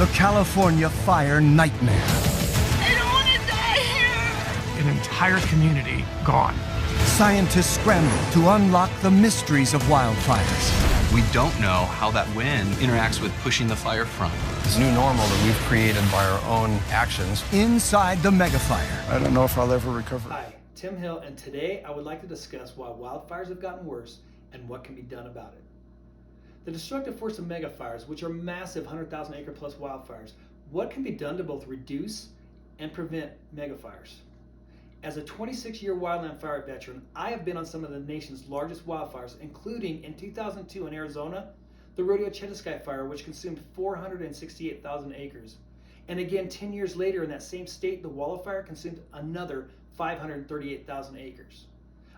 The California fire nightmare. I don't want to die here! An entire community gone. Scientists scramble to unlock the mysteries of wildfires. We don't know how that wind interacts with pushing the fire front. This new normal that we've created by our own actions. Inside the megafire. I don't know if I'll ever recover. Hi, Tim Hill, and today I would like to discuss why wildfires have gotten worse and what can be done about it. The destructive force of megafires, which are massive 100,000 acre plus wildfires, what can be done to both reduce and prevent megafires? As a 26-year wildland fire veteran, I have been on some of the nation's largest wildfires, including in 2002 in Arizona, the Rodeo Chediskai fire, which consumed 468,000 acres. And again, 10 years later in that same state, the Walla fire consumed another 538,000 acres.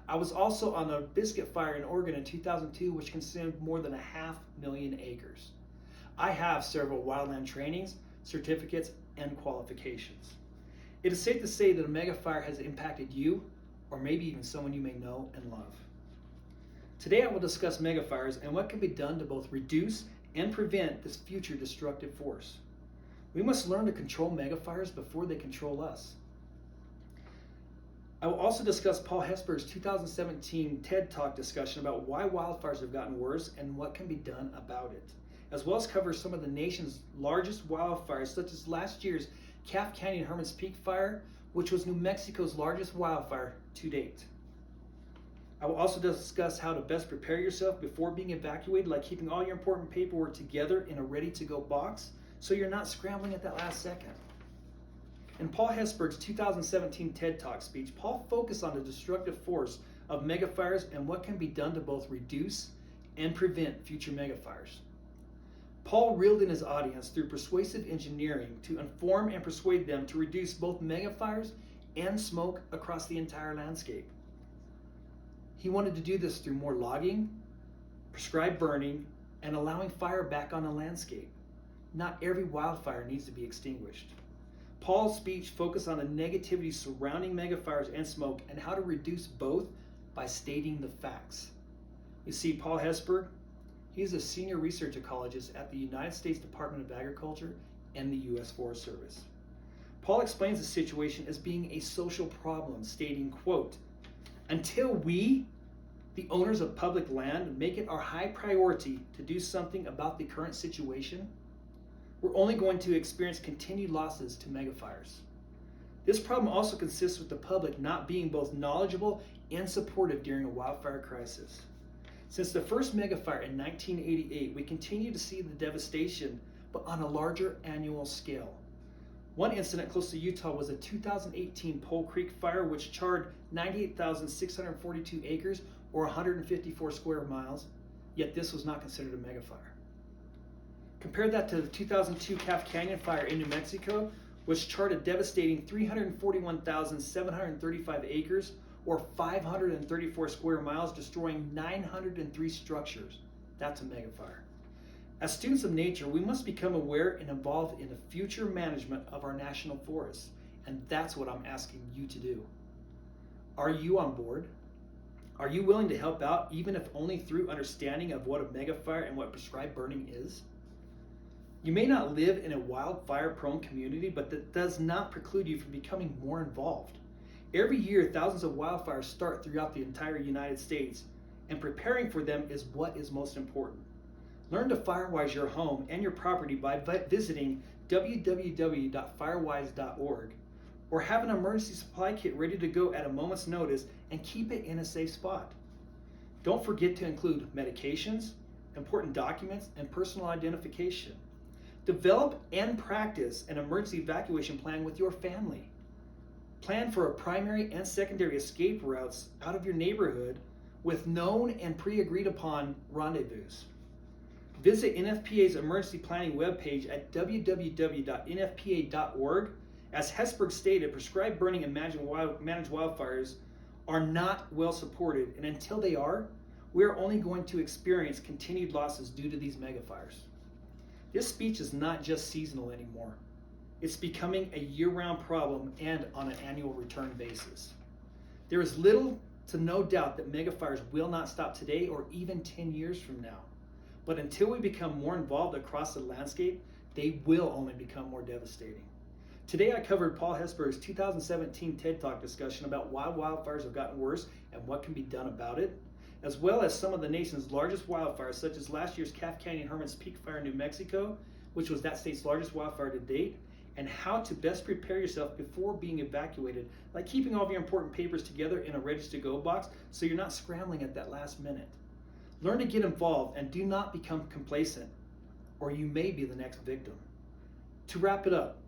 I was also on the Biscuit fire in Oregon in 2002, which consumed more than 500,000 acres. I have several wildland trainings, certificates, and qualifications. It is safe to say that a megafire has impacted you, or maybe even someone you may know and love. Today I will discuss megafires and what can be done to both reduce and prevent this future destructive force. We must learn to control megafires before they control us. I will also discuss Paul Hesburgh's 2017 TED Talk discussion about why wildfires have gotten worse and what can be done about it, as well as cover some of the nation's largest wildfires, such as last year's Calf Canyon Herman's Peak fire, which was New Mexico's largest wildfire to date. I will also discuss how to best prepare yourself before being evacuated, like keeping all your important paperwork together in a ready-to-go box so you're not scrambling at that last second. In Paul Hesburgh's 2017 TED Talk speech, Paul focused on the destructive force of megafires and what can be done to both reduce and prevent future megafires. Paul reeled in his audience through persuasive engineering to inform and persuade them to reduce both megafires and smoke across the entire landscape. He wanted to do this through more logging, prescribed burning, and allowing fire back on the landscape. Not every wildfire needs to be extinguished. Paul's speech focused on the negativity surrounding megafires and smoke and how to reduce both by stating the facts. You see, Paul Hesburgh, he is a senior research ecologist at the United States Department of Agriculture and the U.S. Forest Service. Paul explains the situation as being a social problem, stating, quote, "Until we, the owners of public land, make it our high priority to do something about the current situation, we're only going to experience continued losses to megafires. This problem also consists with the public not being both knowledgeable and supportive during a wildfire crisis. Since the first megafire in 1988, we continue to see the devastation, but on a larger annual scale. One incident close to Utah was a 2018 Pole Creek fire, which charred 98,642 acres or 154 square miles, yet this was not considered a megafire. Compare that to the 2002 Calf Canyon fire in New Mexico, which charred a devastating 341,735 acres or 534 square miles, destroying 903 structures. That's a megafire. As students of nature, we must become aware and involved in the future management of our national forests, and that's what I'm asking you to do. Are you on board? Are you willing to help out, even if only through understanding of what a megafire and what prescribed burning is? You may not live in a wildfire-prone community, but that does not preclude you from becoming more involved. Every year, thousands of wildfires start throughout the entire United States, and preparing for them is what is most important. Learn to firewise your home and your property by visiting www.firewise.org, or have an emergency supply kit ready to go at a moment's notice and keep it in a safe spot. Don't forget to include medications, important documents, and personal identification. Develop and practice an emergency evacuation plan with your family. Plan for a primary and secondary escape routes out of your neighborhood with known and pre-agreed upon rendezvous. Visit NFPA's emergency planning webpage at www.nfpa.org. As Hesburgh stated, prescribed burning and managed wildfires are not well supported, and until they are, we are only going to experience continued losses due to these megafires. This speech is not just seasonal anymore. It's becoming a year-round problem and on an annual return basis. There is little to no doubt that megafires will not stop today or even 10 years from now. But until we become more involved across the landscape, they will only become more devastating. Today I covered Paul Hesburgh's 2017 TED Talk discussion about why wildfires have gotten worse and what can be done about it, as well as some of the nation's largest wildfires, such as last year's Calf Canyon Hermit's Peak Fire in New Mexico, which was that state's largest wildfire to date, and how to best prepare yourself before being evacuated, like keeping all of your important papers together in a ready-to-go box so you're not scrambling at that last minute. Learn to get involved and do not become complacent, or you may be the next victim. To wrap it up,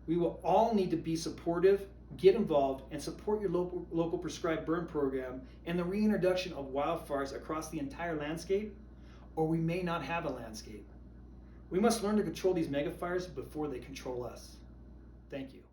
we will all need to be supportive, get involved, and support your local prescribed burn program and the reintroduction of wildfires across the entire landscape, or we may not have a landscape. We must learn to control these megafires before they control us. Thank you.